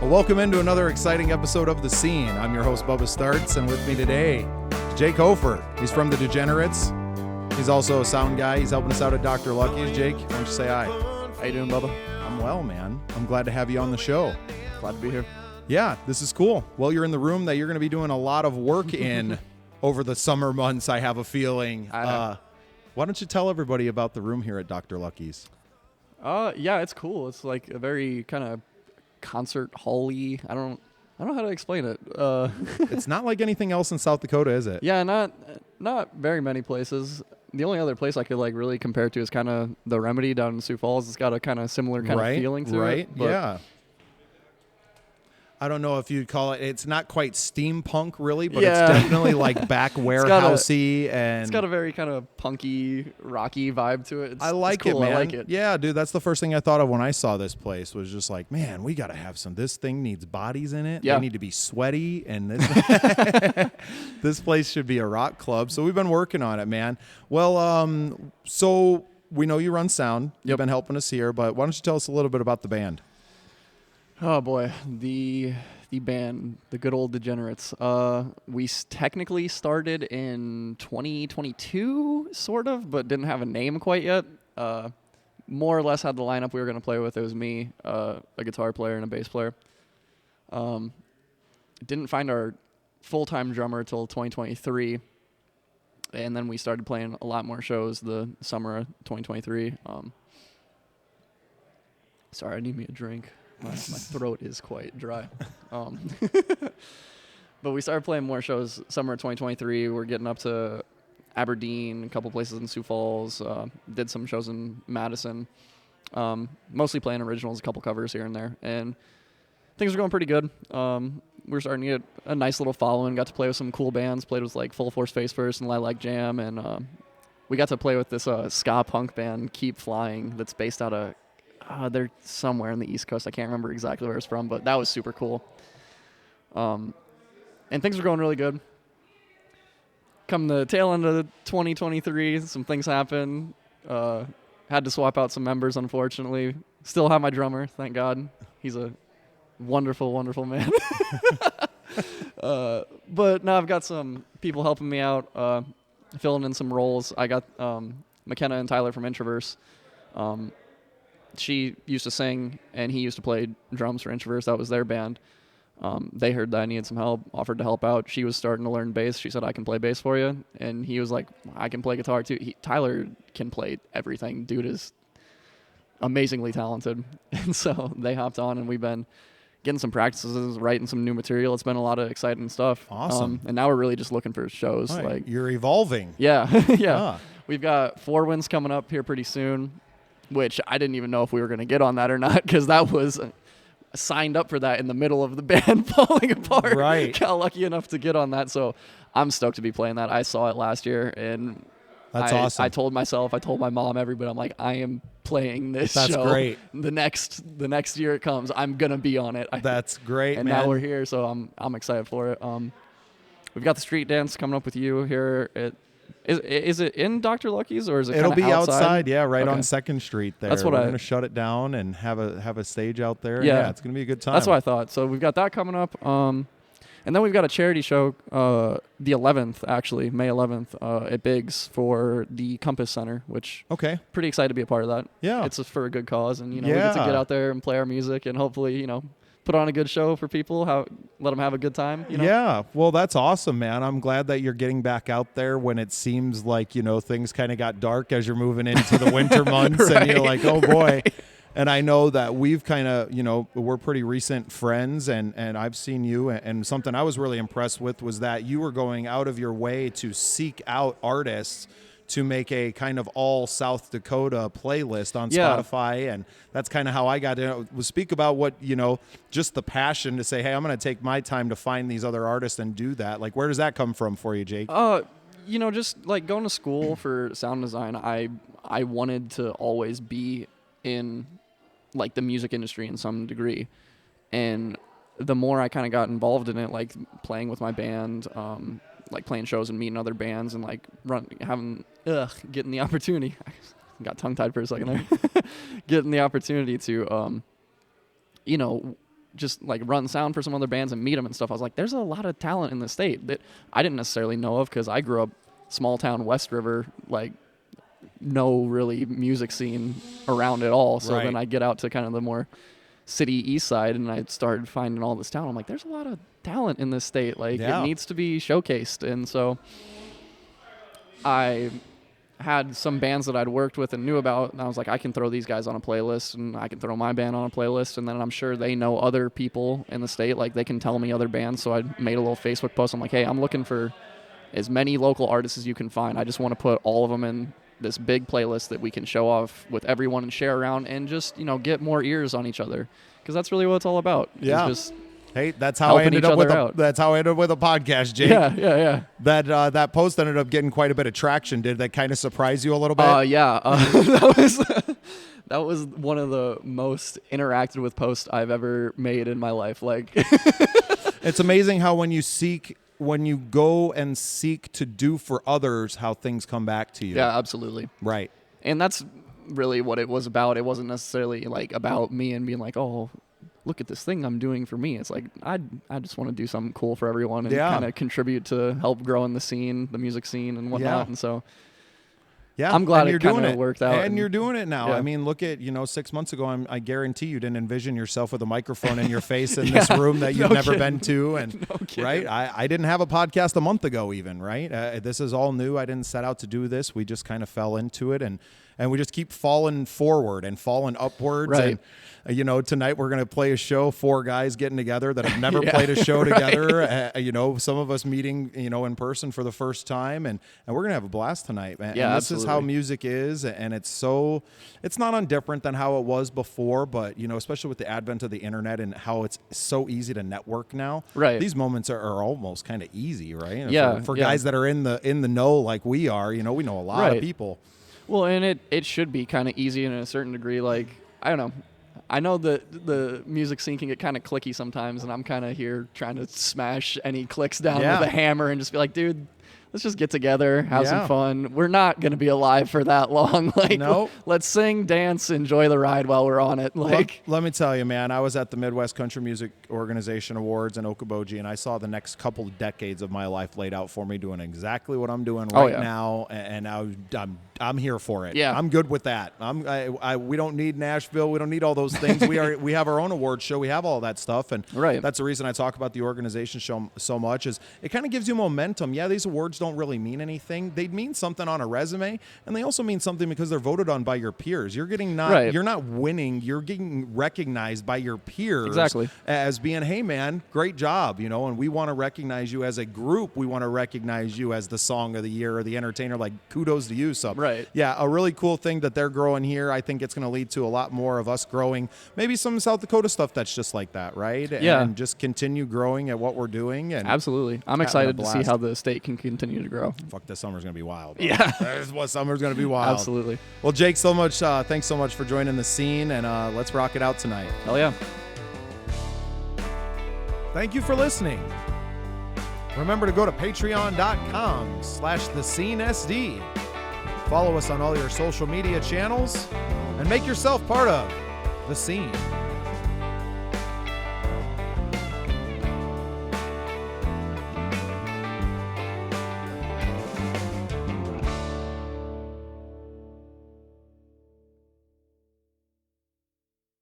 Well, welcome into another exciting episode of The Scene. I'm your host, Bubba Startz, and with me today, Jake Hoffer. He's from the Degenerates. He's also a sound guy. He's helping us out at Dr. Lucky's. Jake, why don't you say hi? How you doing, Bubba? I'm well, man. I'm glad to have you on the show. Glad to be here. Yeah, this is cool. Well, you're in the room that you're going to be doing a lot of work in over the summer months, I have a feeling. Why don't you tell everybody about the room here at Dr. Lucky's? Yeah, it's cool. It's like a very kind of concert hall-y. I don't know how to explain it. It's not like anything else in South Dakota, is it? Yeah, not very many places. The only other place I could like really compare it to is kind of the Remedy down in Sioux Falls. It's got a kind of similar kind of feeling to it. Right, yeah. I don't know if you'd call it, it's not quite steampunk really, but it's definitely like back warehousey. It's got a very kind of punky, rocky vibe to it. I like it's cool. it, man. I like it. Yeah, dude, that's the first thing I thought of when I saw this place was just like, man, we got to have this thing needs bodies in it. Yeah. They need to be sweaty, and this place should be a rock club. So we've been working on it, man. Well, so we know you run sound. You've been helping us here, but why don't you tell us a little bit about the band? Oh boy, the band, the good old Degenerates. We technically started in 2022, sort of, but didn't have a name quite yet. More or less had the lineup we were going to play with. It was me, a guitar player, and a bass player. Didn't find our full-time drummer till 2023, and then we started playing a lot more shows the summer of 2023. Sorry, I need me a drink. My throat is quite dry. But we started playing more shows summer of 2023. We're getting up to Aberdeen, a couple places in Sioux Falls. Did some shows in Madison. Mostly playing originals, a couple covers here and there. And things are going pretty good. We're starting to get a nice little following. Got to play with some cool bands. Played with like Full Force Face First and Lilac Jam. And we got to play with this ska punk band, Keep Flying, that's based out of... they're somewhere in the East Coast. I can't remember exactly where it's from, but that was super cool. And things are going really good. Come the tail end of 2023, some things happen. Had to swap out some members, unfortunately. Still have my drummer, thank God. He's a wonderful, wonderful man. But now I've got some people helping me out, filling in some roles. I got McKenna and Tyler from Introverse. She used to sing, and he used to play drums for Introverse. That was their band. They heard that I needed some help, offered to help out. She was starting to learn bass. She said, I can play bass for you. And he was like, I can play guitar too. Tyler can play everything. Dude is amazingly talented. And so they hopped on, and we've been getting some practices, writing some new material. It's been a lot of exciting stuff. Awesome. And now we're really just looking for shows. Right. Like You're evolving. Yeah. Yeah. We've got Four Winds coming up here pretty soon, which I didn't even know if we were going to get on that or not, because that was signed up for that in the middle of the band falling apart. Right. Got lucky enough to get on that, so I'm stoked to be playing that. I saw it last year, and that's awesome. I told myself, I told my mom, everybody, I'm like, I am playing this That's show. Great. The next year it comes, I'm gonna be on it. That's great, and man. now we're here, so I'm excited for it. We've got the street dance coming up with you here at... Is it in Dr. Lucky's, or is it? It'll be outside, yeah, right okay. on 2nd Street there. That's what we're going to shut it down and have a stage out there. Yeah, it's going to be a good time. That's what I thought. So we've got that coming up, and then we've got a charity show, the 11th, actually, May 11th, at Biggs for the Compass Center, which pretty excited to be a part of that. Yeah, it's for a good cause, and we get to get out there and play our music, and hopefully put on a good show for people, let them have a good time. Yeah, well, that's awesome, man. I'm glad that you're getting back out there when it seems like, things kind of got dark as you're moving into the winter months. Right. And you're like, oh, boy. And I know that we've kind of, we're pretty recent friends, and I've seen you. And something I was really impressed with was that you were going out of your way to seek out artists to make a kind of all South Dakota playlist on Spotify. And that's kind of how I got in. Speak about what, just the passion to say, hey, I'm going to take my time to find these other artists and do that. Like, where does that come from for you, Jake? Just like going to school for sound design, I wanted to always be in like the music industry in some degree. And the more I kind of got involved in it, like playing with my band, like playing shows and meeting other bands and like getting the opportunity. I got tongue tied for a second there. Getting the opportunity to, just like run sound for some other bands and meet them and stuff, I was like, there's a lot of talent in the state that I didn't necessarily know of because I grew up small town West River, like no really music scene around at all. So Right. then I get out to kind of the more city east side and I started finding all this talent. I'm like, there's a lot of talent in this state. Like Yeah. it needs to be showcased. And so I had some bands that I'd worked with and knew about, and I was like, I can throw these guys on a playlist, and I can throw my band on a playlist, and then I'm sure they know other people in the state, like they can tell me other bands. So I made a little Facebook post. I'm like, hey, I'm looking for as many local artists as you can find. I just want to put all of them in this big playlist that we can show off with everyone and share around, and just, you know, get more ears on each other, because that's really what it's all about. Yeah. It's just Hey, that's how I helping ended each up with other a, out. that's how I ended up with a podcast, Jake. yeah. That post ended up getting quite a bit of traction. Did that kind of surprise you a little bit? That was one of the most interacted with posts I've ever made in my life. Like, It's amazing how when you go and seek to do for others, how things come back to you. yeah, absolutely. Right. And that's really what it was about. It wasn't necessarily like about me and being like, oh, look at this thing I'm doing for me. It's like, I just want to do something cool for everyone and Yeah. kind of contribute to help grow in the scene, the music scene and whatnot. Yeah. And so Yeah, I'm glad and it you're doing kinda it. worked out, and and- you're doing it now. yeah. I mean, look at 6 months ago. I guarantee you didn't envision yourself with a microphone in your face in this room that you've No never kidding. been to, and No kidding. right. I didn't have a podcast a month ago, even right. This is all new. I didn't set out to do this. We just kind of fell into it, and we just keep falling forward and falling upwards. Right. And tonight we're gonna play a show. 4 guys getting together that have never Yeah, played a show right. together. Some of us meeting in person for the first time, and we're gonna have a blast tonight, man. Yeah, and this is how absolutely. music is, and it's not undifferent than how it was before, but especially with the advent of the internet and how it's so easy to network now. Right. These moments are almost kind of easy, right? And Yeah, for yeah. guys that are in the know like we are, we know a lot of Right. people. Well, and it should be kind of easy in a certain degree. Like, I don't know. I know that the music scene can get kind of clicky sometimes, and I'm kind of here trying to smash any clicks down Yeah. with a hammer and just be like, dude, let's just get together, have Yeah. some fun. We're not going to be alive for that long. Like, Nope. let's sing, dance, enjoy the ride while we're on it. Like, Let me tell you, man, I was at the Midwest Country Music Organization Awards in Okoboji, and I saw the next couple of decades of my life laid out for me, doing exactly what I'm doing Oh, right yeah. now, and I'm here for it. Yeah. I'm good with that. We don't need Nashville. We don't need all those things. We have our own awards show. We have all that stuff, and Right. that's the reason I talk about the organization show so much. Is it kind of gives you momentum. Yeah, these awards don't really mean anything. They mean something on a resume, and they also mean something because they're voted on by your peers. You're Right. not winning. You're getting recognized by your peers Exactly. as being, hey man, great job, and we want to recognize you as a group. We want to recognize you as the song of the year or the entertainer. Like, kudos to you. So Right. yeah, a really cool thing that they're growing here. I think it's going to lead to a lot more of us growing. Maybe some South Dakota stuff that's just like that, right? Yeah. And just continue growing at what we're doing. And absolutely. I'm having a excited to see blast. how the state can continue to grow. fuck, this summer's going to be wild. Yeah. That's what summer's going to be wild. Absolutely. Well, Jake, thanks so much for joining the scene, and let's rock it out tonight. Hell yeah. Thank you for listening. Remember to go to patreon.com/thescenesd. Follow us on all your social media channels and make yourself part of The Scene.